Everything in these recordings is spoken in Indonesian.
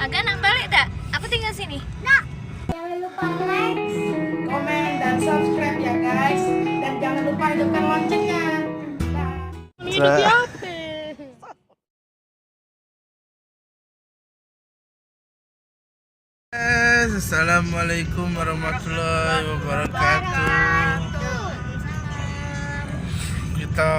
Agak nak balik tak? Aku tinggal sini. Nah, jangan lupa like, komen, dan subscribe ya guys. Dan jangan lupa hidupkan loncengnya. Assalamualaikum warahmatullahi wabarakatuh. Kita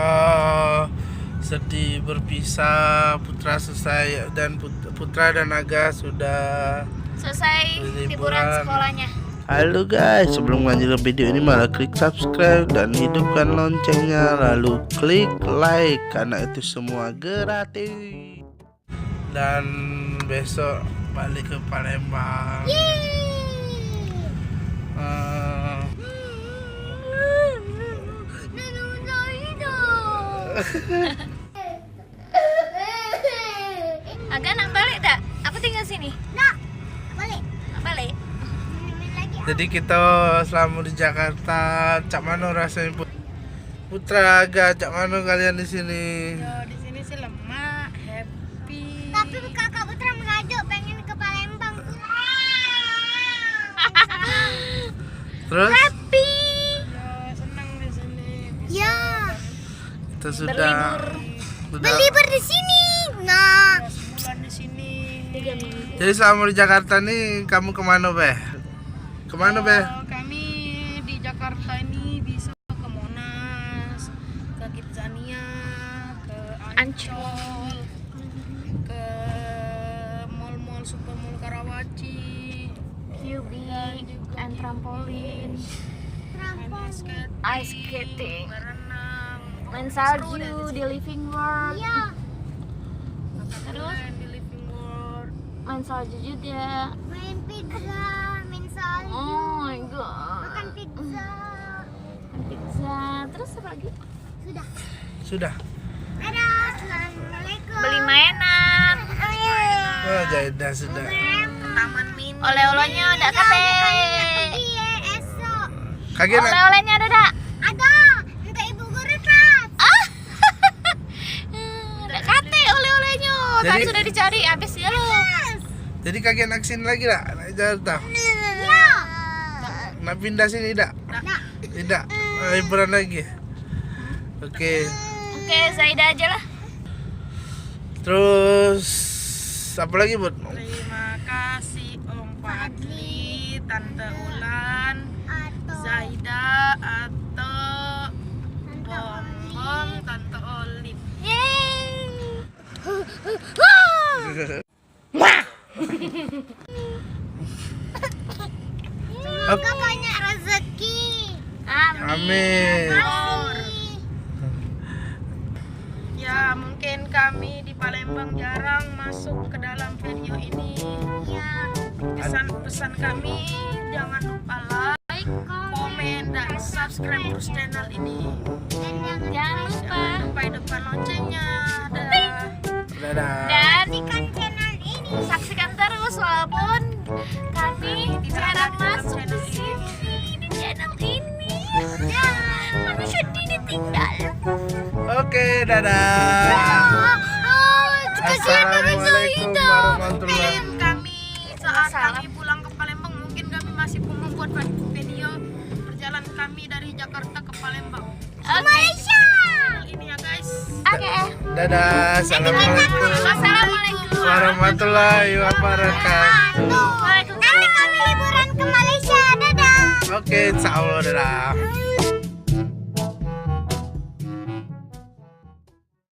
sedih berpisah. Putra selesai dan Putra dan Aga sudah Selesai liburan sekolahnya. Halo guys, sebelum lanjut video ini malah klik subscribe dan hidupkan loncengnya, lalu klik like karena itu semua gratis. Dan besok balik ke Palembang. Agak nak balik tak? Aku tinggal sini. Nah, balik. Nak balik. Jadi kita selama di Jakarta, cak mana rasanya Putra Aga, cak mana kalian di sini? Di sini sih lemah, happy. Tapi kakak Putra mengajak pengen ke Palembang. Terus? Happy. Ya, senang di sini. Ya. Kita sudah Berlibur di sini. Nah, sebulan di sini. 3 minggu. Jadi selama di Jakarta nih kamu kemana Beh? Kemana Beh? Kami di Jakarta ini bisa ke Monas, ke Kidzania, ke Ancol, ke mall-mall super mall Karawaci, QB and trampolin, ice skating, berenang, main salju di living world. Iya. Terus di Living World, main salju juga. main pizza, main salju, Oh my god. makan pizza. Makan pizza. Terus apa lagi? Sudah. Dadah, assalamualaikum. Beli mainan. Oh, Jaida sudah. Taman mini. Oleh-olehnya udah kate. Iya, esok. Kaget nak? Oleh-olehnya ada dak? Ada, untuk ibu guru tas. Udah kate oleh-olehnya. Tadi Jadi- sudah dicari habis ya lo. Jadi kaget nak sini lagi tak? Nak Jakarta? Iya. Nak pindah sini tak? Nah, Tidak. Liburan lagi. Oke. Oke, Zaida aja lah. Terus apa lagi Bud? terima kasih Om Fadli, Tante Ulan, Zaida, atau Bom, Tante Olip. Semoga banyak rezeki. Amin. Ya, mungkin kami di Palembang jarang masuk ke dalam video ini. Ya, pesan-pesan kami jangan lupa like, komen, dan subscribe terus channel ini. Jangan lupa. Sampai depan loncengnya. Dadah. Dadah. Dan channel ini saksikan terus walaupun kami jarang masuk di sini di channel ini. Kami sedih ditinggal. Oke, dadah. Assalamualaikum warahmatullahi. Kami saat kami pulang ke Palembang, mungkin kami masih membuat video perjalanan kami dari Jakarta ke Palembang. Malaysia. Ini ya guys. Oke. Dadah. Assalamualaikum Assalamualaikum warahmatullahi wabarakatuh. Waalaikumsalam. Nanti kami liburan ke Malaysia. Dadah. Oke, insya Allah dadah.